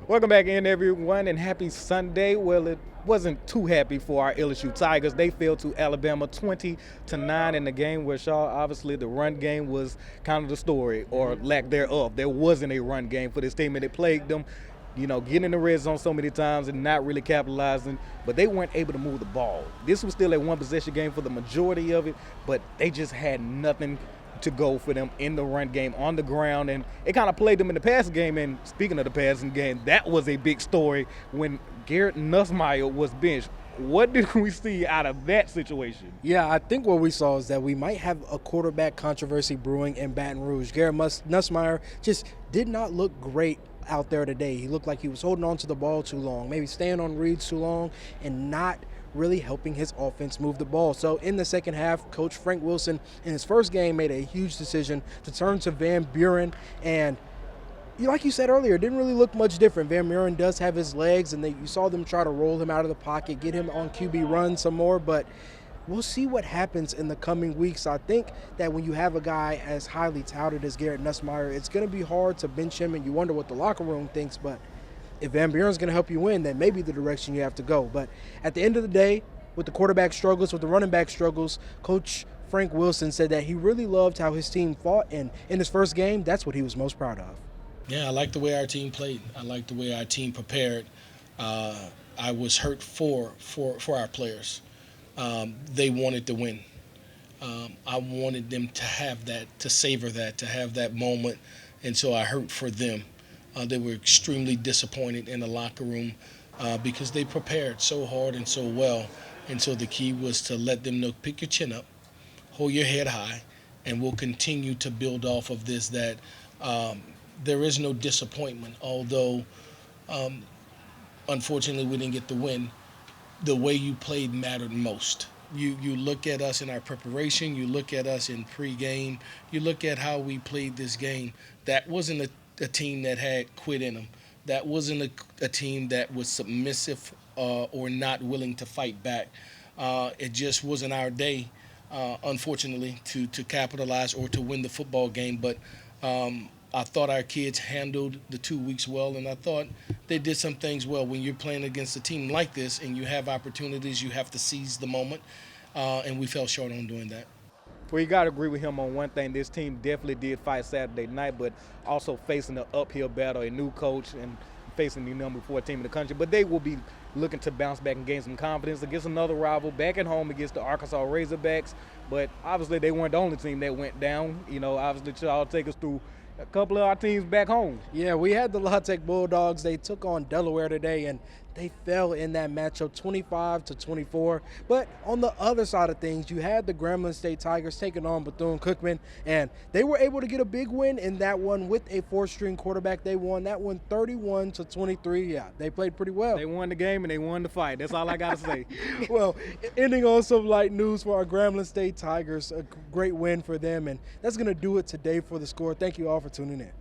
Welcome back in, everyone, and happy Sunday. Well, it wasn't too happy for our LSU Tigers. They fell to Alabama 20-9 in the game where Shaw, obviously, the run game was kind of the story, or lack thereof. There wasn't a run game for this team, and it plagued them. Getting in the red zone so many times and not really capitalizing, but they weren't able to move the ball. This was still a one-possession game for the majority of it, but they just had nothing to go for them in the run game on the ground, and it kind of played them in the passing game. And speaking of the passing game, that was a big story when Garrett Nussmeier was benched. What did we see out of that situation? Yeah, I think what we saw is that we might have a quarterback controversy brewing in Baton Rouge. Garrett Nussmeier just did not look great out there today. He looked like he was holding on to the ball too long, maybe staying on reads too long, and not really helping his offense move the ball. So in the second half, Coach Frank Wilson, in his first game, made a huge decision to turn to Van Buren. And like you said earlier, it didn't really look much different. Van Buren does have his legs, and you saw them try to roll him out of the pocket, get him on QB run some more, but we'll see what happens in the coming weeks. I think that when you have a guy as highly touted as Garrett Nussmeier, it's going to be hard to bench him, and you wonder what the locker room thinks. But if Van Buren's going to help you win, then maybe the direction you have to go. But at the end of the day, with the quarterback struggles, with the running back struggles, Coach Frank Wilson said that he really loved how his team fought, and in his first game, that's what he was most proud of. Yeah, I like the way our team played. I like the way our team prepared. I was hurt for our players. They wanted to win. I wanted them to have that, to savor that, to have that moment, and so I hurt for them. They were extremely disappointed in the locker room because they prepared so hard and so well. And so the key was to let them know, pick your chin up, hold your head high, and we'll continue to build off of this, that there is no disappointment. Although, unfortunately, we didn't get the win, the way you played mattered most. You look at us in our preparation, you look at us in pregame, you look at how we played this game. That wasn't a team that had quit in them. That wasn't a team that was submissive or not willing to fight back. It just wasn't our day, unfortunately, to capitalize or to win the football game. But I thought our kids handled the 2 weeks well, and I thought they did some things well. When you're playing against a team like this and you have opportunities, you have to seize the moment, and we fell short on doing that. Well, you got to agree with him on one thing. This team definitely did fight Saturday night, but also facing an uphill battle, a new coach, and facing the number 4 team in the country. But they will be looking to bounce back and gain some confidence against another rival back at home against the Arkansas Razorbacks. But obviously they weren't the only team that went down. Obviously y'all take us through a couple of our teams back home. Yeah, we had the La Tech Bulldogs. They took on Delaware today, and they fell in that matchup 25-24. But on the other side of things, you had the Grambling State Tigers taking on Bethune-Cookman, and they were able to get a big win in that one with a 4-string quarterback. They won that one 31-23. Yeah, they played pretty well. They won the game and they won the fight. That's all I got to say. Well, ending on some light news for our Grambling State Tigers, a great win for them, and that's going to do it today for The Score. Thank you all for tuning in.